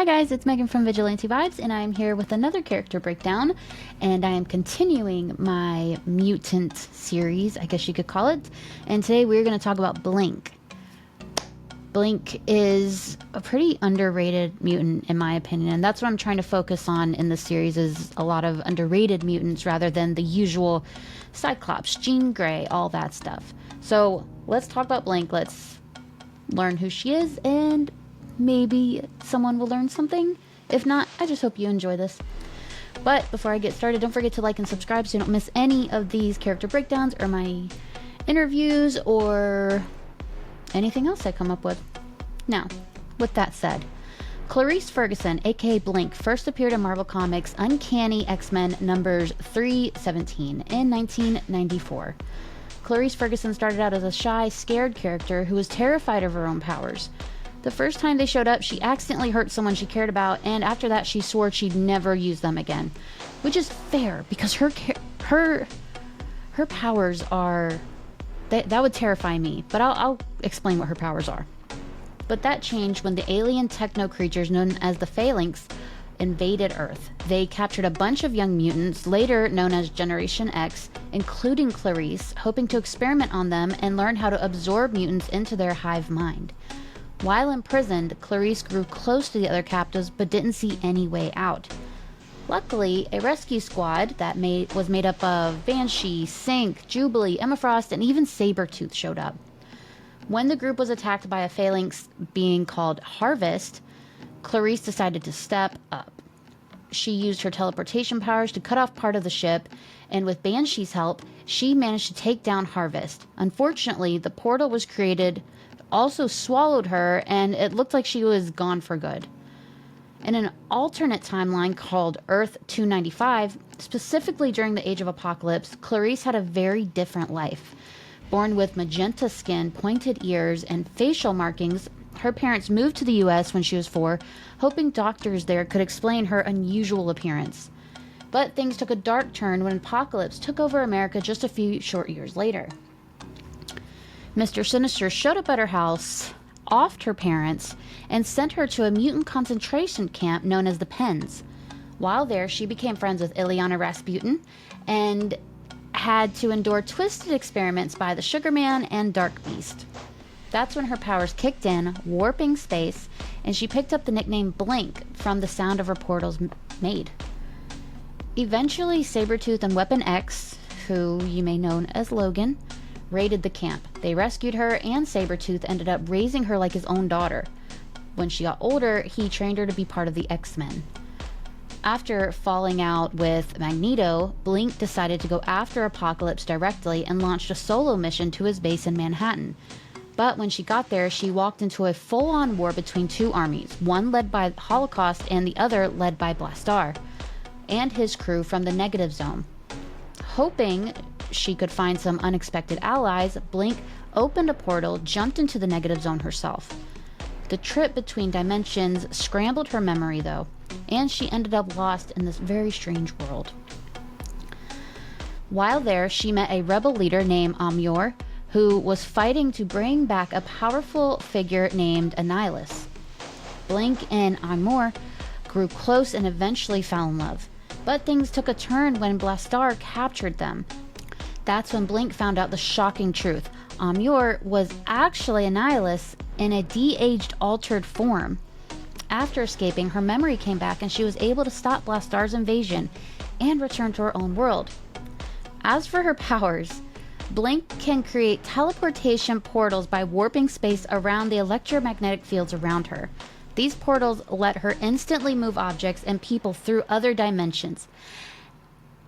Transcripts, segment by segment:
guys, it's Megan from Vigilante Vibes, and I'm here with another character breakdown, and I am continuing my mutant series, I guess you could call it, and today we're going to talk about Blink. Blink is a pretty underrated mutant, in my opinion, and that's what I'm trying to focus on in this series, is a lot of underrated mutants rather than the usual Cyclops, Jean Grey, all that stuff. So let's talk about Blink, let's learn who she is, and maybe someone will learn something. If not, I just hope you enjoy this. But before I get started, don't forget to like and subscribe so you don't miss any of these character breakdowns or my interviews or anything else I come up with. Now, with that said, Clarice Ferguson, aka Blink, first appeared in Marvel Comics Uncanny X-Men numbers 317 in 1994. Clarice Ferguson started out as a shy, scared character who was terrified of her own powers. The first time they showed up, she accidentally hurt someone she cared about, and after that she swore she'd never use them again. Which is fair, because her powers are... That would terrify me, but I'll explain what her powers are. But that changed when the alien techno creatures known as the Failin invaded Earth. They captured a bunch of young mutants, later known as Generation X, including Clarice, hoping to experiment on them and learn how to absorb mutants into their hive mind. While imprisoned, Clarice grew close to the other captives but didn't see any way out. Luckily, a rescue squad that was made up of Banshee, Synch, Jubilee, Emma Frost, and even Sabretooth showed up. When the group was attacked by a phalanx being called Harvest, Clarice decided to step up. She used her teleportation powers to cut off part of the ship, and with Banshee's help, she managed to take down Harvest. Unfortunately, the portal was created also swallowed her, and it looked like she was gone for good. In an alternate timeline called Earth 295, specifically during the Age of Apocalypse, Clarice had a very different life. Born with magenta skin, pointed ears, and facial markings, her parents moved to the US when she was 4, hoping doctors there could explain her unusual appearance. But things took a dark turn when Apocalypse took over America just a few short years later. Mr. Sinister showed up at her house, offed her parents, and sent her to a mutant concentration camp known as the Pens. While there, she became friends with Ileana Rasputin and had to endure twisted experiments by the Sugar Man and Dark Beast. That's when her powers kicked in, warping space, and she picked up the nickname Blink from the sound of her portals made. Eventually, Sabretooth and Weapon X, who you may know as Logan, raided the camp. They rescued her, and Sabretooth ended up raising her like his own daughter. When she got older, he trained her to be part of the X-Men. After falling out with Magneto, Blink decided to go after Apocalypse directly and launched a solo mission to his base in Manhattan. But when she got there, she walked into a full-on war between two armies, one led by Holocaust and the other led by Blastar and his crew from the Negative Zone. Hoping she could find some unexpected allies, Blink opened a portal, jumped into the Negative Zone herself. The trip between dimensions scrambled her memory though, and she ended up lost in this very strange world. While there, she met a rebel leader named Amur, who was fighting to bring back a powerful figure named Annihilus. Blink and Amur grew close and eventually fell in love, but things took a turn when Blastar captured them. That's when Blink found out the shocking truth. Amur was actually Annihilus in a de-aged, altered form. After escaping, her memory came back and she was able to stop Blastar's invasion and return to her own world. As for her powers, Blink can create teleportation portals by warping space around the electromagnetic fields around her. These portals let her instantly move objects and people through other dimensions,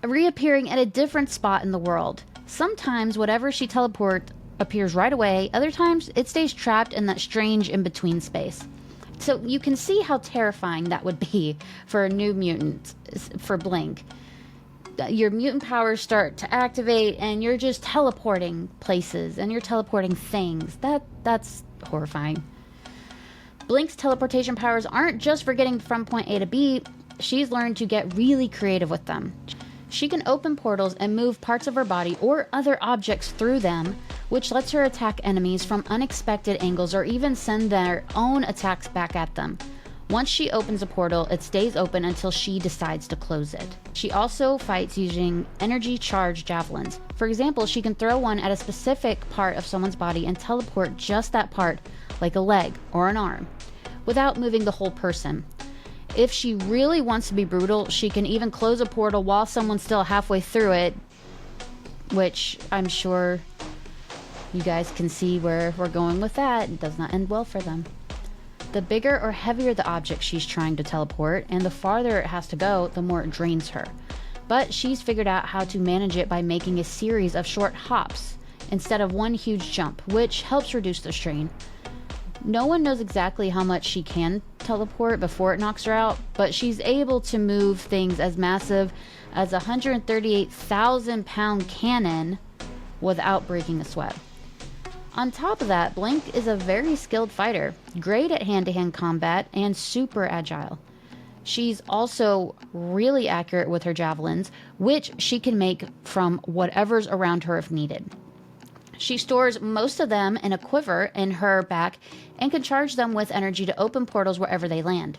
reappearing at a different spot in the world. Sometimes whatever she teleports appears right away, other times it stays trapped in that strange in-between space. So you can see how terrifying that would be for a new mutant, for Blink. Your mutant powers start to activate and you're just teleporting places and you're teleporting things. That's horrifying. Blink's teleportation powers aren't just for getting from point A to B, she's learned to get really creative with them. She can open portals and move parts of her body or other objects through them, which lets her attack enemies from unexpected angles or even send their own attacks back at them. Once she opens a portal, it stays open until she decides to close it. She also fights using energy charged javelins. For example, she can throw one at a specific part of someone's body and teleport just that part, like a leg or an arm, without moving the whole person. If she really wants to be brutal, she can even close a portal while someone's still halfway through it, which I'm sure you guys can see where we're going with that. It does not end well for them. The bigger or heavier the object she's trying to teleport, and the farther it has to go, the more it drains her. But she's figured out how to manage it by making a series of short hops instead of one huge jump, which helps reduce the strain. No one knows exactly how much she can teleport before it knocks her out, but she's able to move things as massive as a 138,000 pound cannon without breaking a sweat. On top of that, Blink is a very skilled fighter, great at hand-to-hand combat, and super agile. She's also really accurate with her javelins, which she can make from whatever's around her if needed. She stores most of them in a quiver in her back and can charge them with energy to open portals wherever they land.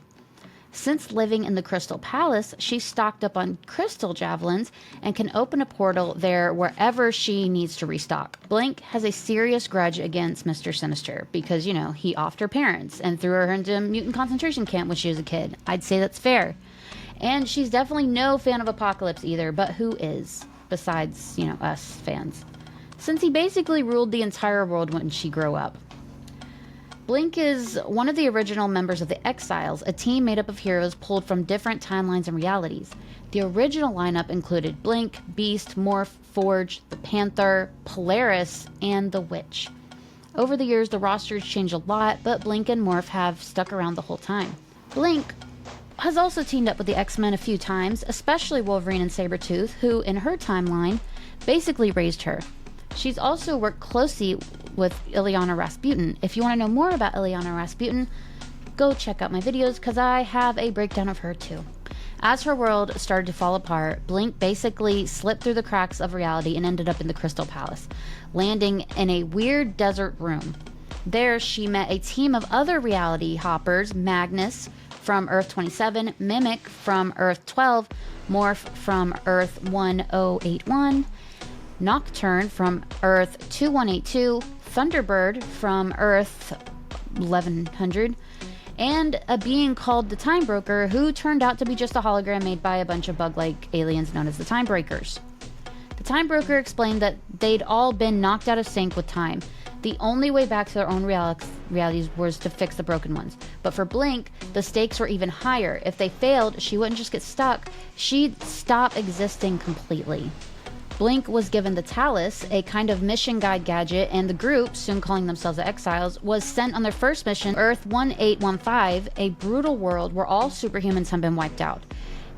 Since living in the Crystal Palace, she's stocked up on crystal javelins and can open a portal there wherever she needs to restock. Blink has a serious grudge against Mr. Sinister because, he offed her parents and threw her into a mutant concentration camp when she was a kid. I'd say that's fair. And she's definitely no fan of Apocalypse either, but who is? Besides, us fans. Since he basically ruled the entire world when she grew up. Blink is one of the original members of the Exiles, a team made up of heroes pulled from different timelines and realities. The original lineup included Blink, Beast, Morph, Forge, the Panther, Polaris, and the Witch. Over the years, the rosters changed a lot, but Blink and Morph have stuck around the whole time. Blink has also teamed up with the X-Men a few times, especially Wolverine and Sabretooth, who, in her timeline, basically raised her. She's also worked closely with Illyana Rasputin. If you want to know more about Illyana Rasputin, go check out my videos because I have a breakdown of her too. As her world started to fall apart, Blink basically slipped through the cracks of reality and ended up in the Crystal Palace, landing in a weird desert room. There, she met a team of other reality hoppers: Magnus from Earth 27, Mimic from Earth 12, Morph from Earth 1081, Nocturne from Earth 2182, Thunderbird from Earth 1100, and a being called the Time Broker, who turned out to be just a hologram made by a bunch of bug-like aliens known as the Time Breakers. The Time Broker explained that they'd all been knocked out of sync with time. The only way back to their own realities was to fix the broken ones. But for Blink, the stakes were even higher. If they failed, she wouldn't just get stuck, she'd stop existing completely. Blink was given the Talus, a kind of mission guide gadget, and the group, soon calling themselves the Exiles, was sent on their first mission, Earth 1815, a brutal world where all superhumans had been wiped out.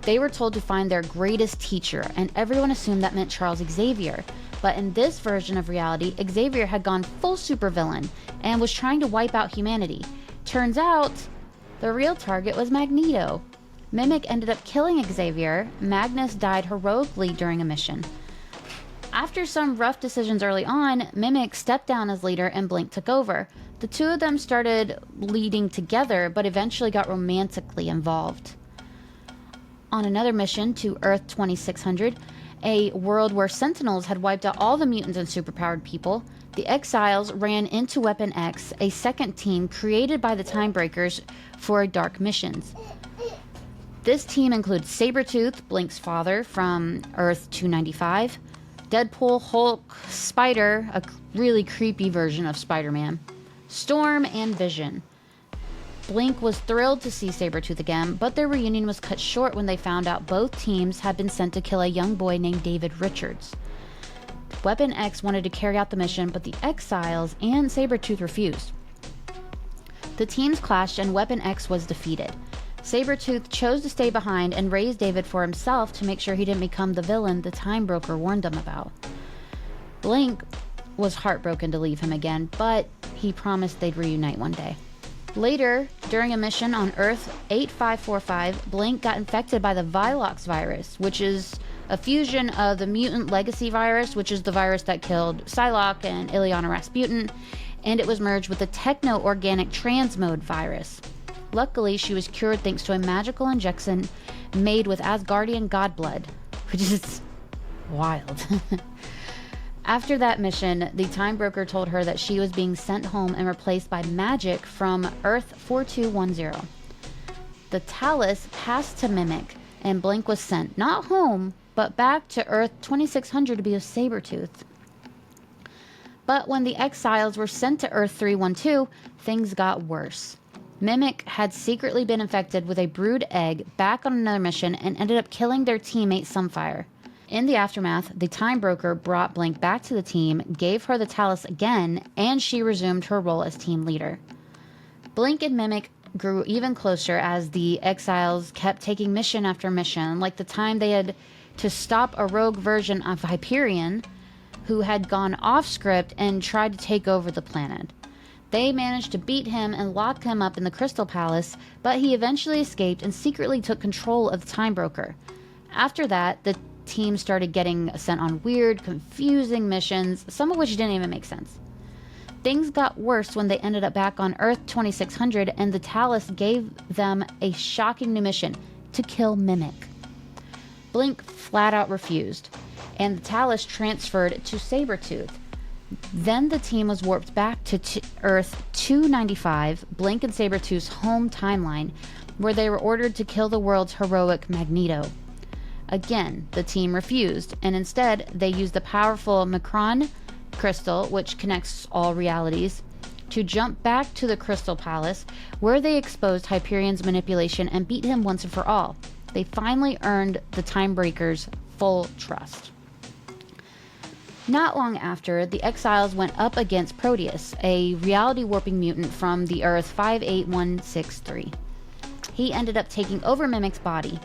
They were told to find their greatest teacher, and everyone assumed that meant Charles Xavier. But in this version of reality, Xavier had gone full supervillain and was trying to wipe out humanity. Turns out, the real target was Magneto. Mimic ended up killing Xavier. Magnus died heroically during a mission. After some rough decisions early on, Mimic stepped down as leader and Blink took over. The two of them started leading together, but eventually got romantically involved. On another mission to Earth 2600, a world where Sentinels had wiped out all the mutants and superpowered people, the Exiles ran into Weapon X, a second team created by the Time Breakers for dark missions. This team includes Sabretooth, Blink's father, from Earth 295, Deadpool, Hulk, Spider, a really creepy version of Spider-Man, Storm, and Vision. Blink was thrilled to see Sabretooth again, but their reunion was cut short when they found out both teams had been sent to kill a young boy named David Richards. Weapon X wanted to carry out the mission, but the Exiles and Sabretooth refused. The teams clashed and Weapon X was defeated. Sabretooth chose to stay behind and raise David for himself to make sure he didn't become the villain the Time Broker warned them about. Blink was heartbroken to leave him again, but he promised they'd reunite one day. Later, during a mission on Earth 8545, Blink got infected by the Vilox virus, which is a fusion of the mutant legacy virus, which is the virus that killed Psylocke and Illyana Rasputin, and it was merged with the techno-organic transmode virus. Luckily, she was cured thanks to a magical injection made with Asgardian god blood, which is wild. After that mission, the Time Broker told her that she was being sent home and replaced by magic from Earth 4210. The Talus passed to Mimic, and Blink was sent, not home, but back to Earth 2600 to be with Sabretooth. But when the Exiles were sent to Earth 312, things got worse. Mimic had secretly been infected with a brood egg back on another mission and ended up killing their teammate Sunfire. In the aftermath, the Time Broker brought Blink back to the team, gave her the Talus again, and she resumed her role as team leader. Blink and Mimic grew even closer as the Exiles kept taking mission after mission, like the time they had to stop a rogue version of Hyperion who had gone off script and tried to take over the planet. They managed to beat him and lock him up in the Crystal Palace, but he eventually escaped and secretly took control of the Time Broker. After that, the team started getting sent on weird, confusing missions, some of which didn't even make sense. Things got worse when they ended up back on Earth 2600, and the Talus gave them a shocking new mission to kill Mimic. Blink flat out refused, and the Talus transferred to Sabretooth. Then the team was warped back to Earth 295, Blink and Sabretooth's home timeline, where they were ordered to kill the world's heroic Magneto. Again, the team refused, and instead they used the powerful Macron crystal, which connects all realities, to jump back to the Crystal Palace, where they exposed Hyperion's manipulation and beat him once and for all. They finally earned the Time Breaker's full trust. Not long after, the Exiles went up against Proteus, a reality warping mutant from the Earth 58163. He ended up taking over Mimic's body.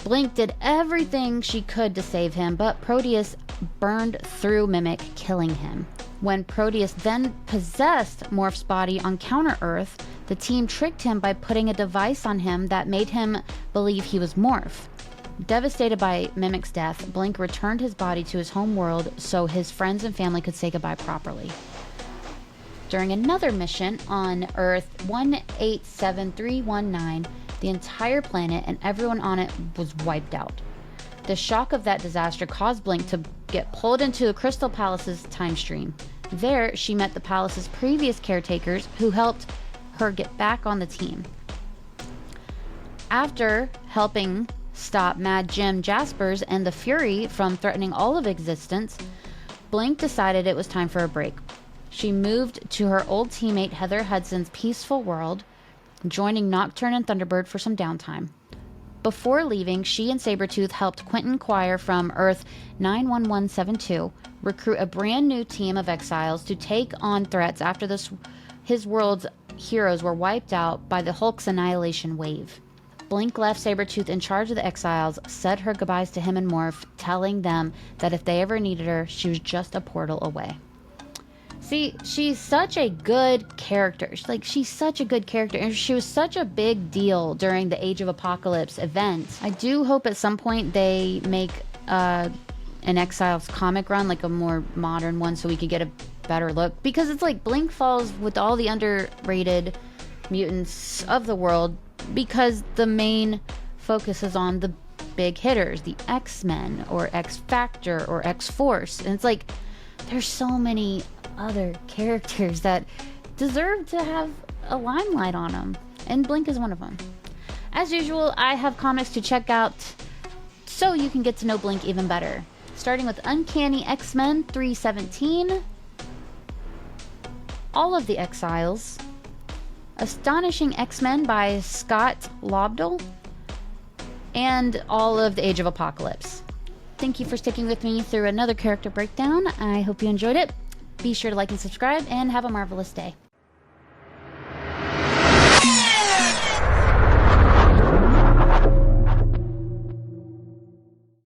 Blink did everything she could to save him, but Proteus burned through Mimic, killing him. When Proteus then possessed Morph's body on Counter-Earth, the team tricked him by putting a device on him that made him believe he was Morph. Devastated by Mimic's death, Blink returned his body to his home world so his friends and family could say goodbye properly. During another mission on Earth 187319, the entire planet and everyone on it was wiped out. The shock of that disaster caused Blink to get pulled into the Crystal Palace's time stream. There, she met the palace's previous caretakers who helped her get back on the team. After helping stop Mad Jim Jaspers and the Fury from threatening all of existence, Blink decided it was time for a break. She moved to her old teammate Heather Hudson's peaceful world, joining Nocturne and Thunderbird for some downtime. Before leaving, she and Sabretooth helped Quentin Quire from Earth 91172 recruit a brand new team of Exiles to take on threats after his world's heroes were wiped out by the Hulk's annihilation wave. Blink left Sabretooth in charge of the Exiles, said her goodbyes to him and Morph, telling them that if they ever needed her, she was just a portal away. See, she's such a good character. She's such a good character, and she was such a big deal during the Age of Apocalypse events. I do hope at some point they make an Exiles comic run, like a more modern one, so we could get a better look. Because it's like Blink falls with all the underrated mutants of the world, because the main focus is on the big hitters, the X-Men, or X-Factor, or X-Force. And it's like, there's so many other characters that deserve to have a limelight on them, and Blink is one of them. As usual, I have comics to check out so you can get to know Blink even better, starting with Uncanny X-Men 317, All of the Exiles, Astonishing X-Men by Scott Lobdell, and all of the Age of Apocalypse. Thank you for sticking with me through another character breakdown. I hope you enjoyed it. Be sure to like and subscribe, and have a marvelous day.